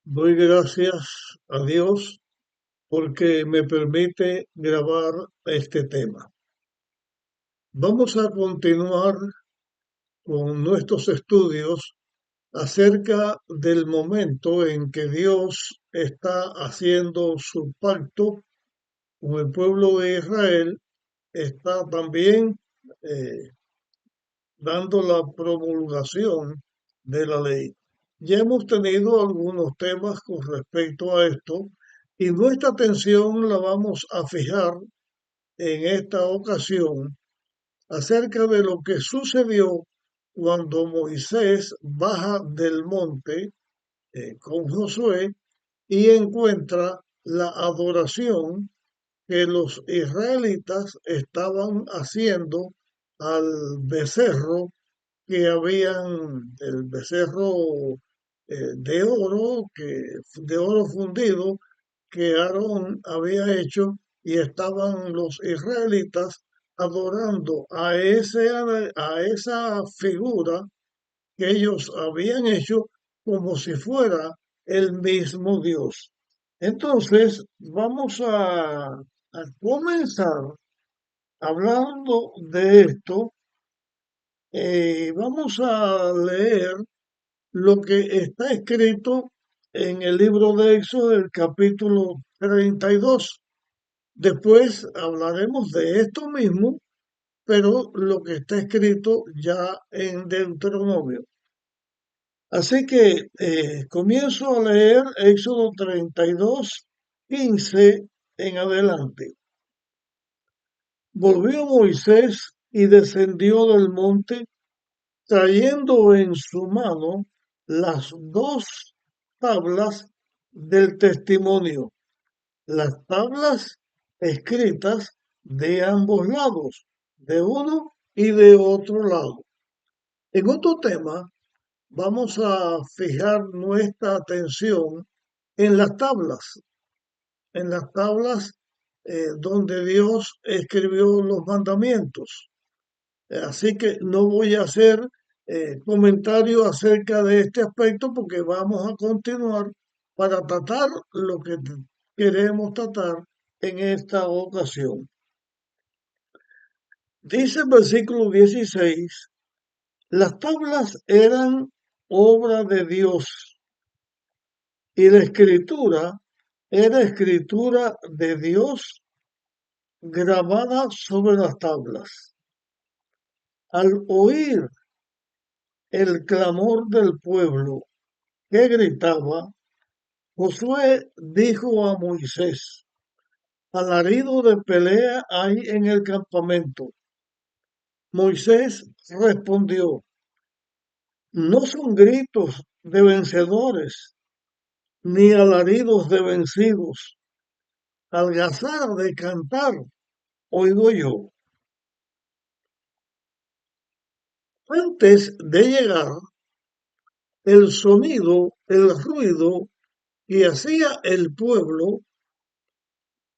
Doy gracias a Dios porque me permite grabar este tema. Vamos a continuar con nuestros estudios acerca del momento en que Dios está haciendo su pacto con el pueblo de Israel, está también eh, dando la promulgación de la ley. Ya hemos tenido algunos temas con respecto a esto y nuestra atención la vamos a fijar en esta ocasión acerca de lo que sucedió cuando Moisés baja del monte con Josué y encuentra la adoración que los israelitas estaban haciendo al becerro el becerro de oro fundido que Aarón había hecho y estaban los israelitas adorando a esa figura que ellos habían hecho como si fuera el mismo Dios. Entonces, vamos a comenzar hablando de esto. Vamos a leer lo que está escrito en el libro de Éxodo, del capítulo 32. Después hablaremos de esto mismo, pero lo que está escrito ya en Deuteronomio. Así que comienzo a leer Éxodo 32, 15 en adelante. Volvió Moisés y descendió del monte trayendo en su mano las dos tablas del testimonio, las tablas escritas de ambos lados, de uno y de otro lado. En otro tema, vamos a fijar nuestra atención en en las tablas donde Dios escribió los mandamientos. Así que no voy a hacer comentarios acerca de este aspecto porque vamos a continuar para tratar lo que queremos tratar en esta ocasión. Dice el versículo 16, las tablas eran obra de Dios y la escritura era escritura de Dios grabada sobre las tablas. Al oír el clamor del pueblo que gritaba, Josué dijo a Moisés, alarido de pelea hay en el campamento. Moisés respondió, no son gritos de vencedores, ni alaridos de vencidos. Algazar de cantar, oigo yo. Antes de llegar, el ruido que hacía el pueblo,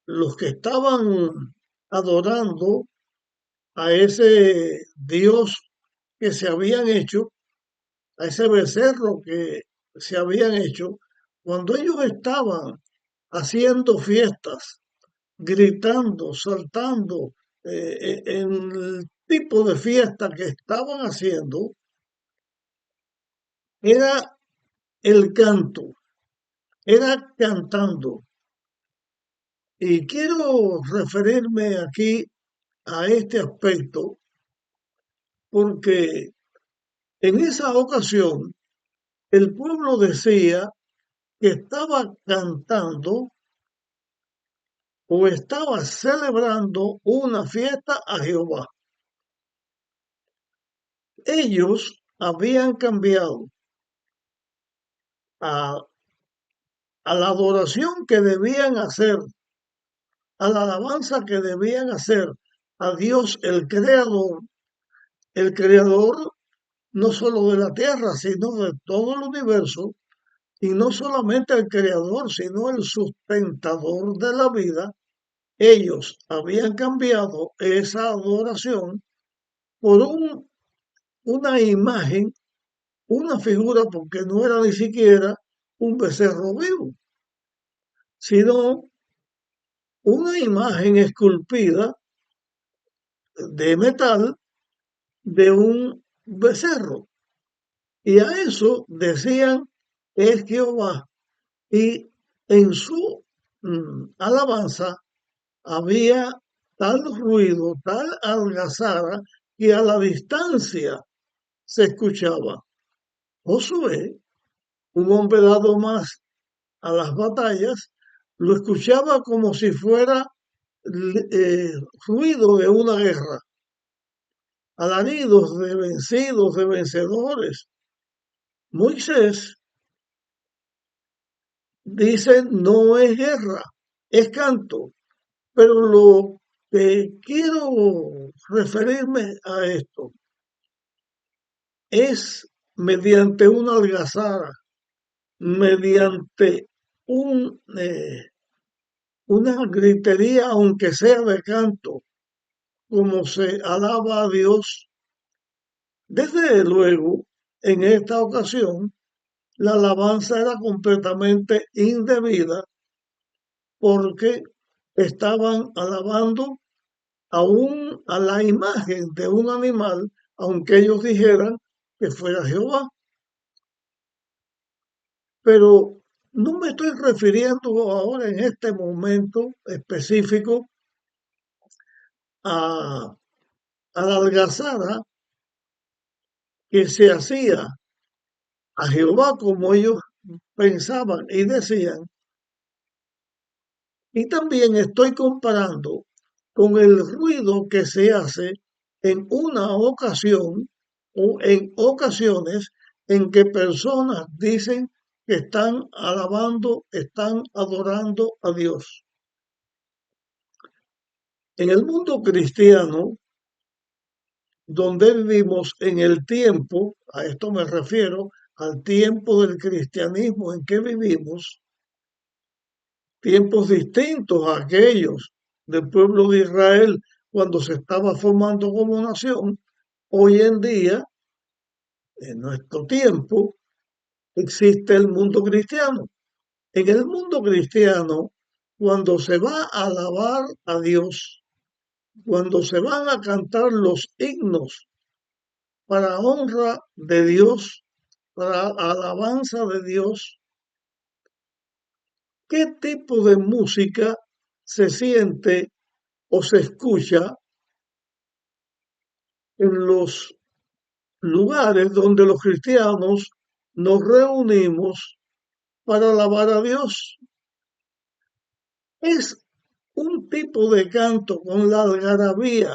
los que estaban adorando a ese Dios que se habían hecho, a ese becerro que se habían hecho, cuando ellos estaban haciendo fiestas, gritando, saltando, en el tipo de fiesta que estaban haciendo, era el canto, era cantando. Y quiero referirme aquí a este aspecto porque en esa ocasión el pueblo decía que estaba cantando o estaba celebrando una fiesta a Jehová. Ellos habían cambiado a, a la adoración que debían hacer, a la alabanza que debían hacer a Dios el creador no solo de la tierra, sino de todo el universo, y no solamente el creador, sino el sustentador de la vida. Ellos habían cambiado esa adoración por una imagen, una figura, porque no era ni siquiera un becerro vivo, sino una imagen esculpida de metal de un becerro. Y a eso decían es Jehová. Y en su alabanza había tal ruido, tal algazara, que a la distancia se escuchaba. Josué, un hombre dado más a las batallas, lo escuchaba como si fuera eh, ruido de una guerra, alaridos de vencidos, de vencedores. Moisés dice no es guerra, es canto, pero lo que quiero referirme a esto es mediante una algazara, mediante un, una gritería, aunque sea de canto, como se alaba a Dios. Desde luego, en esta ocasión, la alabanza era completamente indebida porque estaban alabando aún a la imagen de un animal, aunque ellos dijeran que fuera Jehová. Pero no me estoy refiriendo ahora en este momento específico a, a la algazara que se hacía a Jehová como ellos pensaban y decían. Y también estoy comparando con el ruido que se hace en una ocasión o en ocasiones en que personas dicen que están alabando, están adorando a Dios. En el mundo cristiano, donde vivimos en el tiempo, a esto me refiero, al tiempo del cristianismo en que vivimos, tiempos distintos a aquellos del pueblo de Israel cuando se estaba formando como nación, hoy en día, en nuestro tiempo, existe el mundo cristiano. En el mundo cristiano, cuando se va a alabar a Dios, cuando se van a cantar los himnos para honra de Dios, para alabanza de Dios, ¿qué tipo de música se siente o se escucha en los lugares donde los cristianos nos reunimos para alabar a Dios? Es un tipo de canto con la algarabía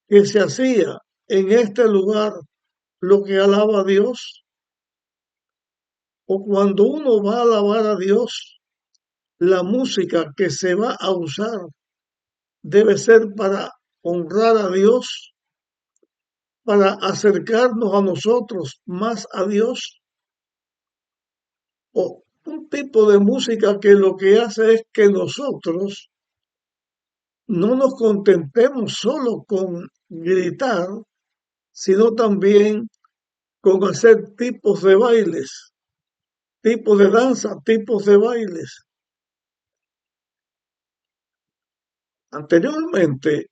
que se hacía en este lugar lo que alaba a Dios. O cuando uno va a alabar a Dios, la música que se va a usar debe ser para honrar a Dios, para acercarnos a nosotros más a Dios, o un tipo de música que lo que hace es que nosotros no nos contentemos solo con gritar, sino también con hacer tipos de bailes, tipos de danza, tipos de bailes. Anteriormente,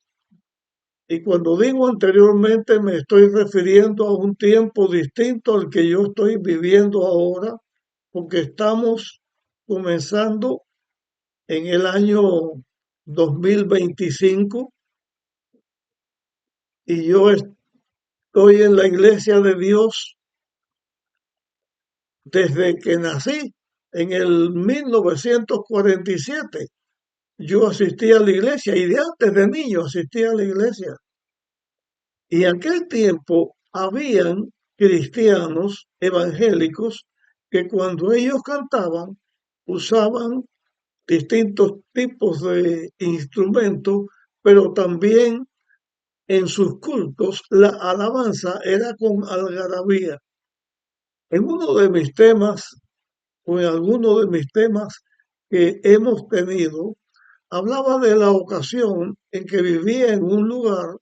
y cuando digo anteriormente me estoy refiriendo a un tiempo distinto al que yo estoy viviendo ahora, porque estamos comenzando en el año 2025 y yo estoy en la iglesia de Dios desde que nací en el 1947. Yo asistí a la iglesia y de antes de niño asistí a la iglesia. Y en aquel tiempo habían cristianos evangélicos que cuando ellos cantaban usaban distintos tipos de instrumentos, pero también en sus cultos la alabanza era con algarabía. En uno de mis temas, o en alguno de mis temas que hemos tenido, hablaba de la ocasión en que vivía en un lugar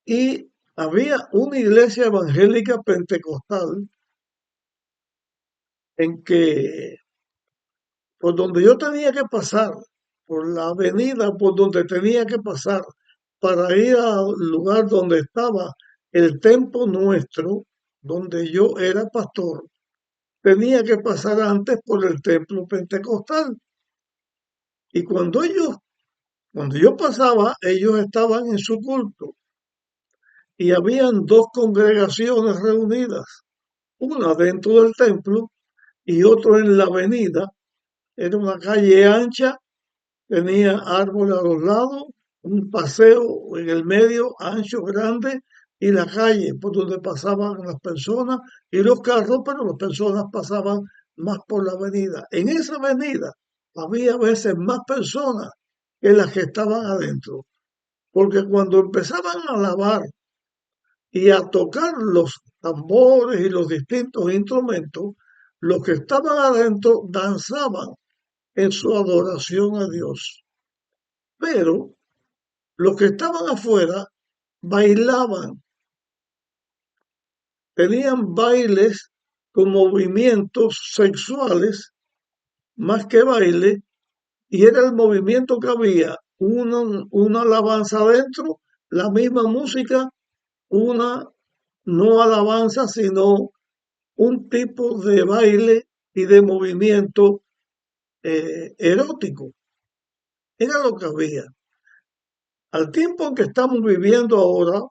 y había una iglesia evangélica pentecostal en que por donde yo tenía que pasar, por la avenida por donde tenía que pasar para ir al lugar donde estaba el templo nuestro, donde yo era pastor, tenía que pasar antes por el templo pentecostal. Y cuando yo pasaba, ellos estaban en su culto y habían dos congregaciones reunidas, una dentro del templo y otra en la avenida. Era una calle ancha, tenía árboles a los lados, un paseo en el medio, ancho, grande, y la calle por donde pasaban las personas y los carros, pero las personas pasaban más por la avenida. En esa avenida había a veces más personas que las que estaban adentro, porque cuando empezaban a alabar y a tocar los tambores y los distintos instrumentos, los que estaban adentro danzaban en su adoración a Dios. Pero los que estaban afuera bailaban, tenían bailes con movimientos sexuales más que baile, y era el movimiento que había, una alabanza adentro, la misma música, una no alabanza, sino un tipo de baile y de movimiento erótico. Era lo que había. Al tiempo en que estamos viviendo ahora,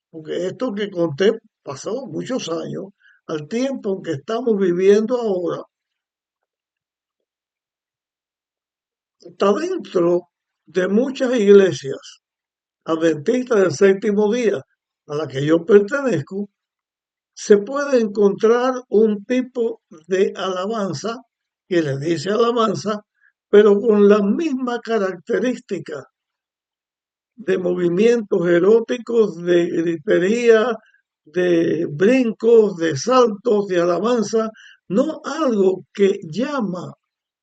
porque esto que conté pasó muchos años, al tiempo en que estamos viviendo ahora, está dentro de muchas iglesias adventistas del séptimo día a la que yo pertenezco, se puede encontrar un tipo de alabanza que le dice alabanza, pero con la misma característica de movimientos eróticos, de gritería, de brincos, de saltos, de alabanza, no algo que llama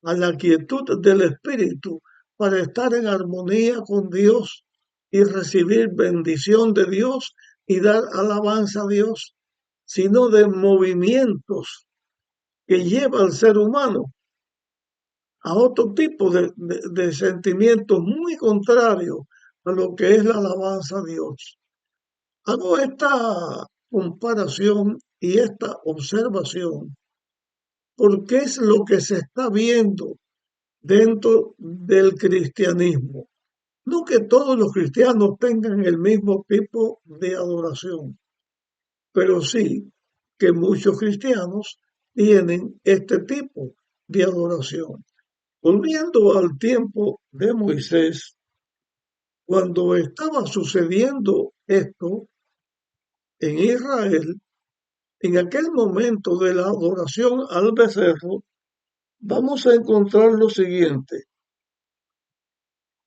a la quietud del espíritu para estar en armonía con Dios y recibir bendición de Dios y dar alabanza a Dios, sino de movimientos que lleva al ser humano a otro tipo de sentimientos muy contrarios a lo que es la alabanza a Dios. Hago esta comparación y esta observación porque es lo que se está viendo dentro del cristianismo. No que todos los cristianos tengan el mismo tipo de adoración, pero sí que muchos cristianos tienen este tipo de adoración. Volviendo al tiempo de Moisés, cuando estaba sucediendo esto en Israel, en aquel momento de la adoración al becerro, vamos a encontrar lo siguiente.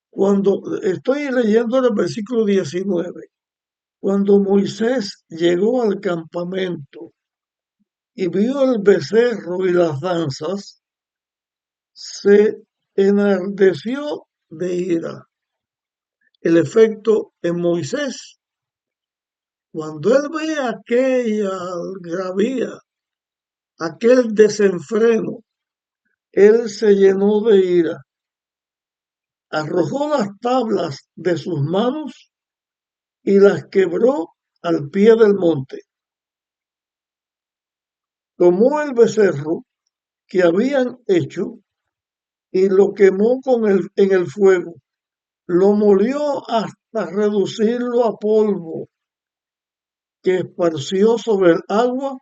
Cuando estoy leyendo el versículo 19, cuando Moisés llegó al campamento y vio el becerro y las danzas, se enardeció de ira. El efecto en Moisés, cuando él ve aquella algarabía, aquel desenfreno, él se llenó de ira, arrojó las tablas de sus manos y las quebró al pie del monte. Tomó el becerro que habían hecho y lo quemó en el fuego. Lo molió hasta reducirlo a polvo, que esparció sobre el agua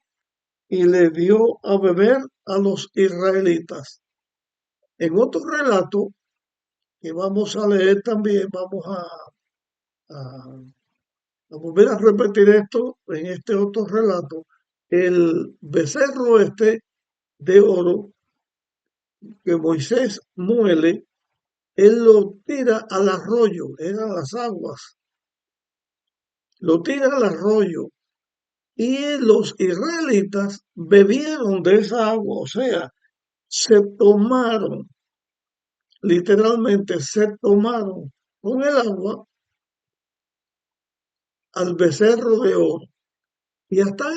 y le dio a beber a los israelitas. En otro relato que vamos a leer también, vamos a volver a repetir esto en este otro relato. El becerro este de oro que Moisés muele, él lo tira al arroyo, eran las aguas, lo tira al arroyo y los israelitas bebieron de esa agua, o sea, se tomaron, literalmente se tomaron con el agua al becerro de oro. Y hasta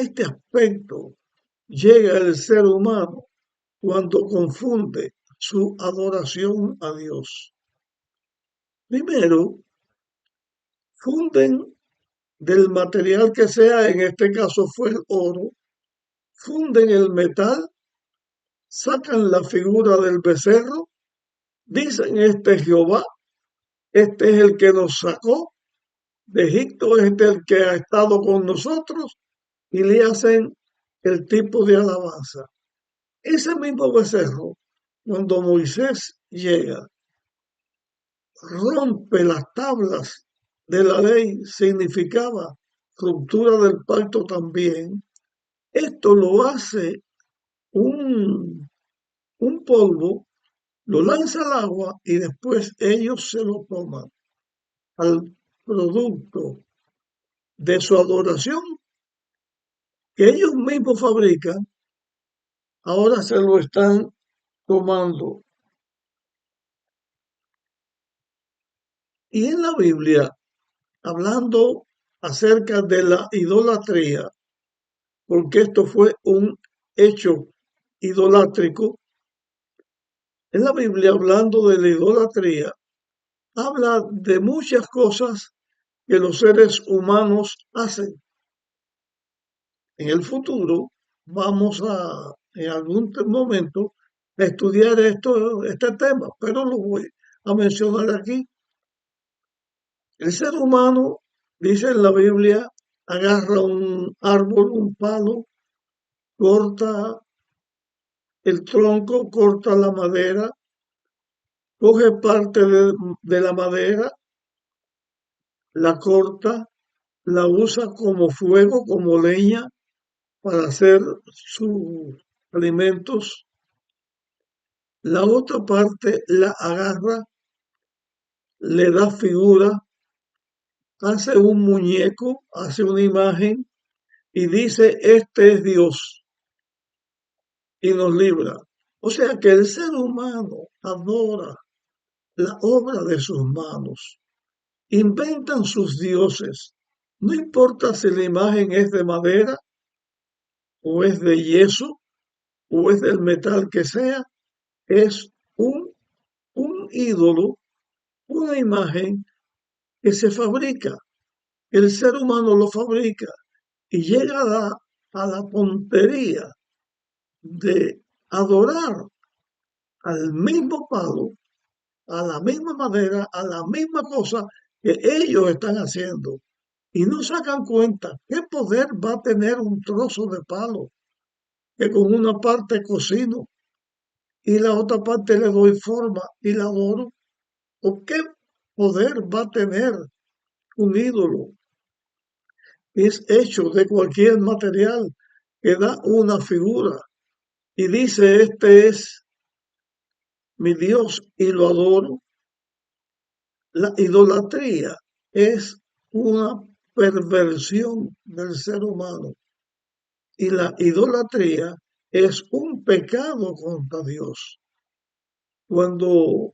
este aspecto llega el ser humano cuando confunde su adoración a Dios. Primero, funden del material que sea, en este caso fue el oro, funden el metal, sacan la figura del becerro, dicen este es Jehová, este es el que nos sacó de Egipto, este es el que ha estado con nosotros, y le hacen el tipo de alabanza. Ese mismo becerro, cuando Moisés llega, rompe las tablas de la ley, significaba ruptura del pacto también. Esto lo hace un polvo, lo lanza al agua y después ellos se lo toman. Al producto de su adoración que ellos mismos fabrican, ahora se lo están tomando. Y en la Biblia, hablando acerca de la idolatría, porque esto fue un hecho idolátrico, en la Biblia, hablando de la idolatría, habla de muchas cosas que los seres humanos hacen. En el futuro vamos a, en algún momento, a estudiar este tema, pero lo voy a mencionar aquí. El ser humano, dice en la Biblia, agarra un árbol, un palo, corta el tronco, corta la madera, coge parte de la madera, la corta, la usa como fuego, como leña, para hacer sus alimentos. La otra parte la agarra, le da figura, hace un muñeco, hace una imagen y dice, este es Dios y nos libra. O sea que el ser humano adora la obra de sus manos, inventan sus dioses. No importa si la imagen es de madera o es de yeso o es del metal que sea, es un ídolo, una imagen que se fabrica. El ser humano lo fabrica y llega a la tontería de adorar al mismo palo, a la misma madera, a la misma cosa que ellos están haciendo. Y no sacan cuenta qué poder va a tener un trozo de palo, que con una parte cocino y la otra parte le doy forma y la adoro. ¿O qué poder va a tener un ídolo? Es hecho de cualquier material que da una figura y dice, este es mi Dios y lo adoro. La idolatría es una perversión del ser humano y la idolatría es un pecado contra Dios. Cuando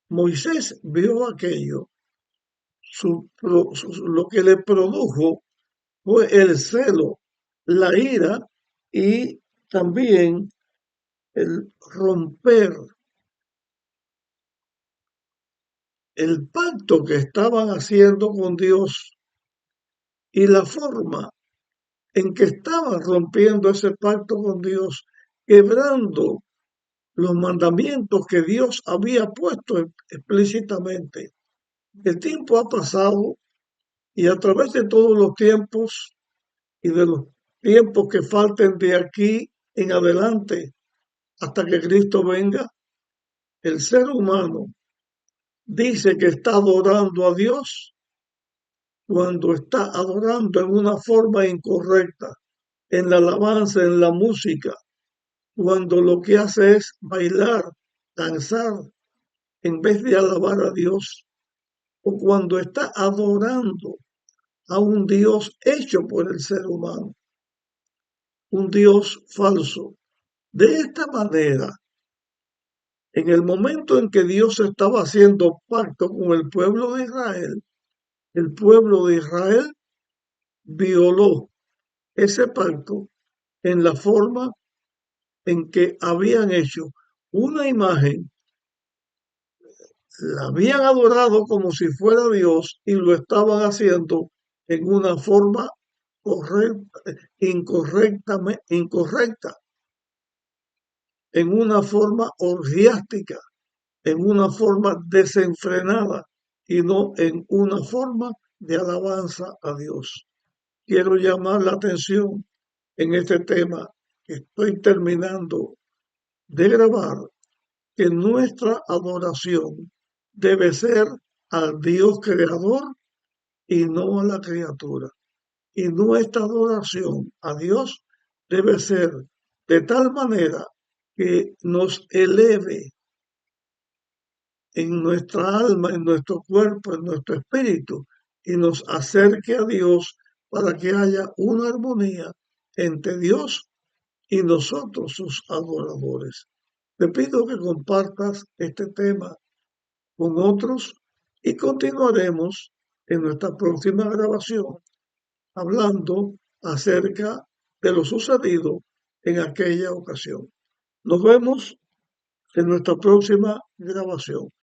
Moisés vio aquello, lo que le produjo fue el celo, la ira y también el romper el pacto que estaban haciendo con Dios y la forma en que estaban rompiendo ese pacto con Dios, quebrando los mandamientos que Dios había puesto explícitamente. El tiempo ha pasado y a través de todos los tiempos y de los tiempos que falten de aquí en adelante hasta que Cristo venga, el ser humano dice que está adorando a Dios cuando está adorando en una forma incorrecta, en la alabanza, en la música, cuando lo que hace es bailar, danzar, en vez de alabar a Dios, o cuando está adorando a un Dios hecho por el ser humano, un Dios falso. De esta manera, en el momento en que Dios estaba haciendo pacto con el pueblo de Israel violó ese pacto en la forma en que habían hecho una imagen, la habían adorado como si fuera Dios y lo estaban haciendo en una forma incorrecta, en una forma orgiástica, en una forma desenfrenada y no en una forma de alabanza a Dios. Quiero llamar la atención en este tema que estoy terminando de grabar, que nuestra adoración debe ser al Dios creador y no a la criatura. Y nuestra adoración a Dios debe ser de tal manera que nos eleve en nuestra alma, en nuestro cuerpo, en nuestro espíritu y nos acerque a Dios para que haya una armonía entre Dios y nosotros, sus adoradores. Te pido que compartas este tema con otros y continuaremos en nuestra próxima grabación hablando acerca de lo sucedido en aquella ocasión. Nos vemos en nuestra próxima grabación.